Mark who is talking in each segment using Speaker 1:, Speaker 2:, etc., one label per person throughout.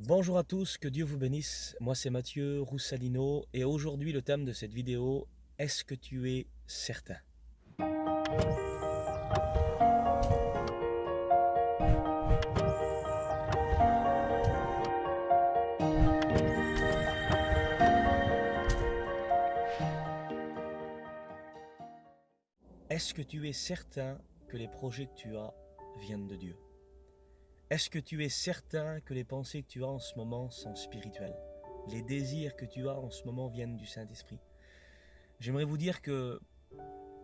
Speaker 1: Bonjour à tous, que Dieu vous bénisse. Moi c'est Mathieu Roussalino et aujourd'hui le thème de cette vidéo, est-ce que tu es certain? Est-ce que tu es certain que les projets que tu as viennent de Dieu? Est-ce que tu es certain que les pensées que tu as en ce moment sont spirituelles? Les désirs que tu as en ce moment viennent du Saint-Esprit? J'aimerais vous dire que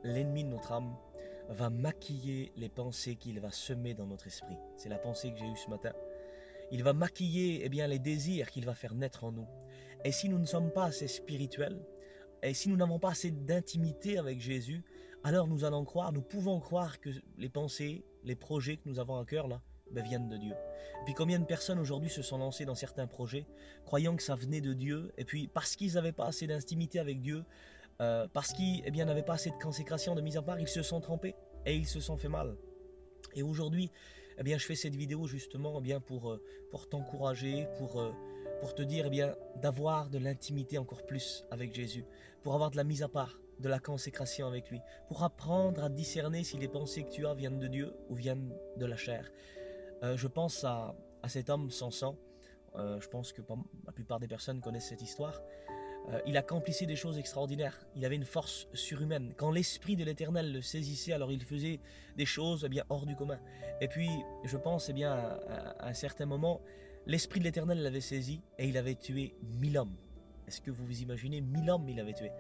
Speaker 1: l'ennemi de notre âme va maquiller les pensées qu'il va semer dans notre esprit. C'est la pensée que j'ai eue ce matin. Il va maquiller les désirs qu'il va faire naître en nous. Et si nous ne sommes pas assez spirituels, et si nous n'avons pas assez d'intimité avec Jésus, alors nous pouvons croire que les pensées, les projets que nous avons à cœur là, viennent de Dieu. Et puis combien de personnes aujourd'hui se sont lancées dans certains projets, croyant que ça venait de Dieu, et puis parce qu'ils n'avaient pas assez d'intimité avec Dieu, parce qu'ils n'avaient pas assez de consécration, de mise à part, ils se sont trompés et ils se sont fait mal. Et aujourd'hui, je fais cette vidéo justement pour t'encourager, pour te dire d'avoir de l'intimité encore plus avec Jésus, pour avoir de la mise à part, de la consécration avec lui, pour apprendre à discerner si les pensées que tu as viennent de Dieu ou viennent de la chair. Je pense à cet homme Samson. Je pense que la plupart des personnes connaissent cette histoire. Il accomplissait des choses extraordinaires. Il avait une force surhumaine. Quand l'Esprit de l'Éternel le saisissait, alors il faisait des choses hors du commun. Et puis, je pense à un certain moment, l'Esprit de l'Éternel l'avait saisi et il avait tué 1000 hommes. Est-ce que vous vous imaginez 1000 hommes il avait tué?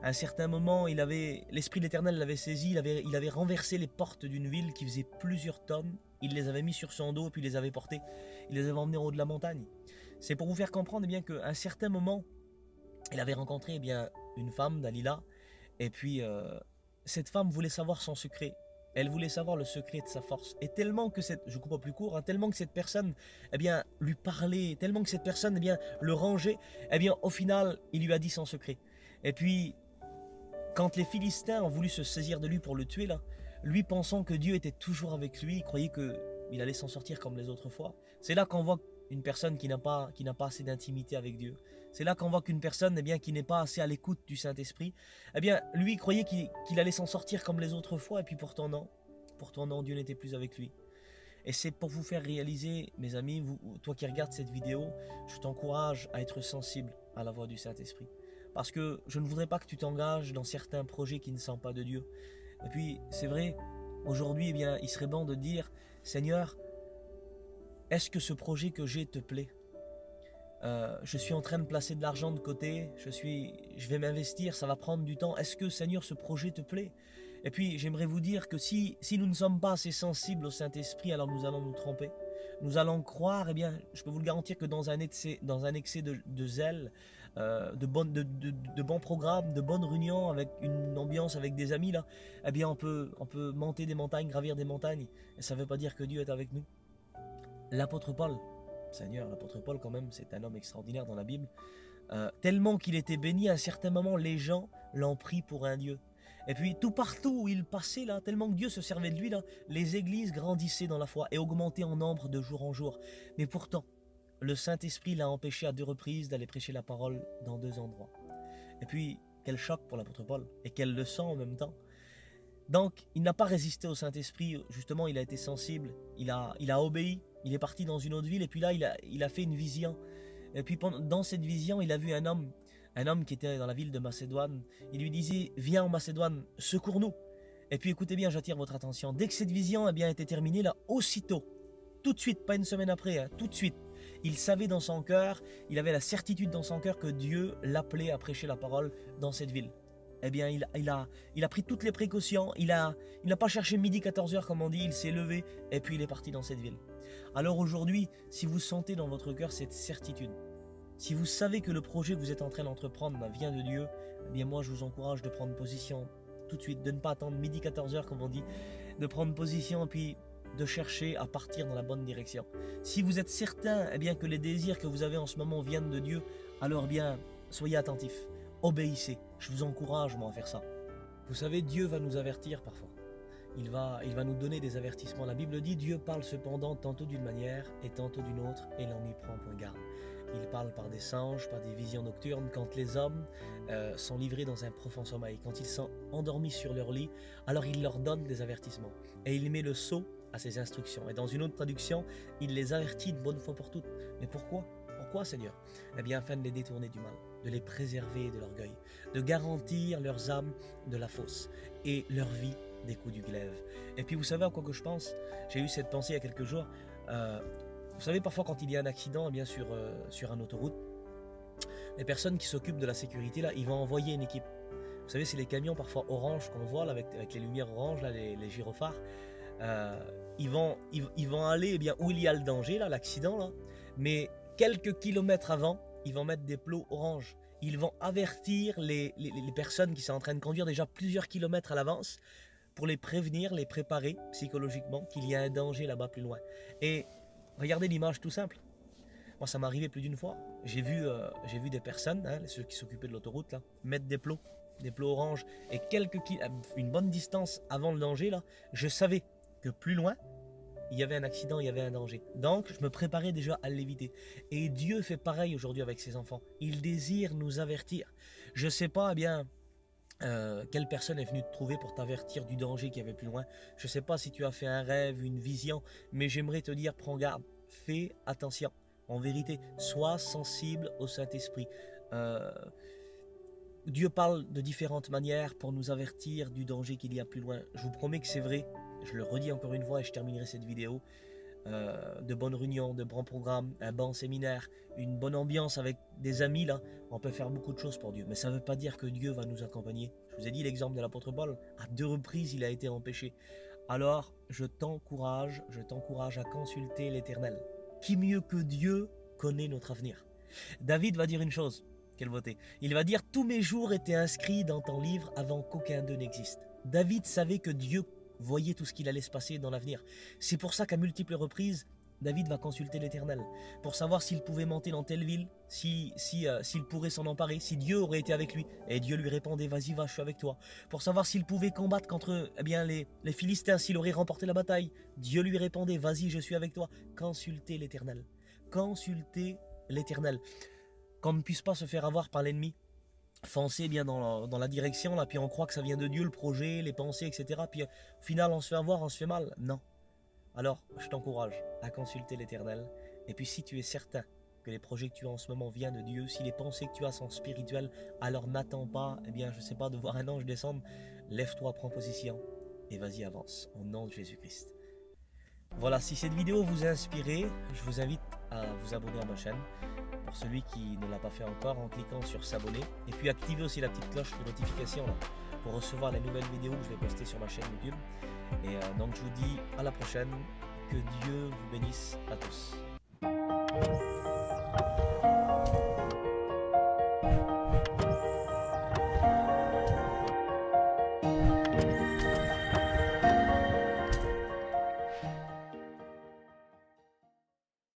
Speaker 1: À un certain moment, l'Esprit de l'Éternel l'avait saisi, il avait renversé les portes d'une ville qui faisait plusieurs tonnes. Il les avait mis sur son dos, puis il les avait portés. Il les avait emmenés en haut de la montagne. C'est pour vous faire comprendre qu'à un certain moment, il avait rencontré une femme, Dalila, et puis cette femme voulait savoir son secret. Elle voulait savoir le secret de sa force. Et tellement que je coupe au plus court, hein, tellement que cette personne lui parlait, tellement que cette personne le rangeait, au final, il lui a dit son secret. Et puis, quand les Philistins ont voulu se saisir de lui pour le tuer, là, lui pensant que Dieu était toujours avec lui, il croyait qu'il allait s'en sortir comme les autres fois. C'est là qu'on voit une personne qui n'a pas assez d'intimité avec Dieu. C'est là qu'on voit qu'une personne qui n'est pas assez à l'écoute du Saint-Esprit, lui il croyait qu'il allait s'en sortir comme les autres fois, et puis pourtant non. Pourtant non, Dieu n'était plus avec lui. Et c'est pour vous faire réaliser, mes amis, toi qui regardes cette vidéo, je t'encourage à être sensible à la voix du Saint-Esprit. Parce que je ne voudrais pas que tu t'engages dans certains projets qui ne sont pas de Dieu. Et puis, c'est vrai, aujourd'hui, il serait bon de dire, Seigneur, est-ce que ce projet que j'ai te plaît? Je suis en train de placer de l'argent de côté, je vais m'investir, ça va prendre du temps. Est-ce que, Seigneur, ce projet te plaît? Et puis, j'aimerais vous dire que si nous ne sommes pas assez sensibles au Saint-Esprit, alors nous allons nous tromper. Nous allons croire, je peux vous le garantir que dans un excès de zèle, de bons programmes, de bonnes réunions, avec une ambiance, avec des amis, là, on peut monter des montagnes, gravir des montagnes. Et ça ne veut pas dire que Dieu est avec nous. L'apôtre Paul, Seigneur, l'apôtre Paul quand même, c'est un homme extraordinaire dans la Bible. Tellement qu'il était béni, à un certain moment, les gens l'ont pris pour un dieu. Et puis tout partout où il passait, là, tellement que Dieu se servait de lui, là, les églises grandissaient dans la foi et augmentaient en nombre de jour en jour. Mais pourtant, le Saint-Esprit l'a empêché à 2 reprises d'aller prêcher la parole dans 2 endroits. Et puis, quel choc pour l'apôtre Paul, et quelle leçon en même temps. Donc, il n'a pas résisté au Saint-Esprit, justement, il a été sensible, il a obéi, il est parti dans une autre ville, et puis là, il a fait une vision. Et puis, dans cette vision, il a vu un homme qui était dans la ville de Macédoine. Il lui disait, viens en Macédoine, secours-nous. Et puis, écoutez bien, j'attire votre attention. Dès que cette vision était terminée, là, aussitôt, tout de suite, pas une semaine après, hein, tout de suite, il savait dans son cœur, il avait la certitude dans son cœur que Dieu l'appelait à prêcher la parole dans cette ville. Il a pris toutes les précautions, il n'a pas cherché midi 14h comme on dit, il s'est levé et puis il est parti dans cette ville. Alors aujourd'hui, si vous sentez dans votre cœur cette certitude, si vous savez que le projet que vous êtes en train d'entreprendre vient de Dieu, moi je vous encourage de prendre position tout de suite, de ne pas attendre midi 14h comme on dit, de prendre position et puis de chercher à partir dans la bonne direction. Si vous êtes certain que les désirs que vous avez en ce moment viennent de Dieu, alors soyez attentifs. Obéissez, je vous encourage moi à faire ça. Vous savez, Dieu va nous avertir parfois. il va nous donner des avertissements. La Bible dit, Dieu parle cependant tantôt d'une manière et tantôt d'une autre, et l'on n'y prend point garde. Il parle par des songes, par des visions nocturnes, quand les hommes sont livrés dans un profond sommeil, quand ils sont endormis sur leur lit, alors il leur donne des avertissements. Et il met le sceau à ses instructions. Et dans une autre traduction, il les avertit une bonne fois pour toutes. Mais pourquoi ? Pourquoi, Seigneur ? Eh bien, afin de les détourner du mal, de les préserver de l'orgueil, de garantir leurs âmes de la fosse et leur vie des coups du glaive. Et puis, vous savez à quoi que je pense ? J'ai eu cette pensée il y a quelques jours. Vous savez, parfois, quand il y a un accident, eh bien, sur une autoroute, les personnes qui s'occupent de la sécurité, là, ils vont envoyer une équipe. Vous savez, c'est les camions parfois orange qu'on voit là, avec les lumières oranges, là, les gyrophares. Ils vont aller eh bien, où il y a le danger, là, l'accident, là, mais quelques kilomètres avant, ils vont mettre des plots orange. Ils vont avertir les personnes qui sont en train de conduire déjà plusieurs kilomètres à l'avance pour les prévenir, les préparer psychologiquement qu'il y a un danger là-bas plus loin. Et regardez l'image tout simple. Moi, ça m'est arrivé plus d'une fois. J'ai vu des personnes, hein, ceux qui s'occupaient de l'autoroute, là, mettre des plots orange. Et une bonne distance avant le danger, là, je savais que plus loin, il y avait un accident, il y avait un danger. Donc, je me préparais déjà à l'éviter. Et Dieu fait pareil aujourd'hui avec ses enfants. Il désire nous avertir. Je ne sais pas, eh bien, quelle personne est venue te trouver pour t'avertir du danger qu'il y avait plus loin. Je ne sais pas si tu as fait un rêve, une vision, mais j'aimerais te dire, prends garde, fais attention. En vérité, sois sensible au Saint-Esprit. Dieu parle de différentes manières pour nous avertir du danger qu'il y a plus loin. Je vous promets que c'est vrai. Je le redis encore une fois et je terminerai cette vidéo. De bonnes réunions, de bons programmes, un bon séminaire, une bonne ambiance avec des amis, là, on peut faire beaucoup de choses pour Dieu. Mais ça ne veut pas dire que Dieu va nous accompagner. Je vous ai dit l'exemple de l'apôtre Paul. À 2 reprises, il a été empêché. Alors, je t'encourage à consulter l'Éternel. Qui mieux que Dieu connaît notre avenir ? David va dire une chose. Quelle beauté. Il va dire, tous mes jours étaient inscrits dans ton livre avant qu'aucun d'eux n'existe. David savait que Dieu voyait tout ce qu'il allait se passer dans l'avenir. C'est pour ça qu'à multiples reprises, David va consulter l'Éternel pour savoir s'il pouvait monter dans telle ville, s'il pourrait s'en emparer, si Dieu aurait été avec lui. Et Dieu lui répondait, vas-y, va, je suis avec toi. Pour savoir s'il pouvait combattre contre les Philistins, s'il aurait remporté la bataille. Dieu lui répondait, vas-y, je suis avec toi. Consultez l'Éternel. Consultez l'Éternel. Qu'on ne puisse pas se faire avoir par l'ennemi. Foncer bien dans la direction, là, puis on croit que ça vient de Dieu, le projet, les pensées, etc. Puis au final, on se fait avoir, on se fait mal. Non. Alors, je t'encourage à consulter l'Éternel. Et puis, si tu es certain que les projets que tu as en ce moment viennent de Dieu, si les pensées que tu as sont spirituelles, alors n'attends pas, eh bien, je sais pas, de voir un ange descendre. Lève-toi, prends position et vas-y, avance. Au nom de Jésus-Christ. Voilà, si cette vidéo vous a inspiré, je vous invite à vous abonner à ma chaîne. Pour celui qui ne l'a pas fait encore, en cliquant sur s'abonner. Et puis activez aussi la petite cloche de notification là, pour recevoir les nouvelles vidéos que je vais poster sur ma chaîne YouTube. Et donc je vous dis à la prochaine. Que Dieu vous bénisse à tous.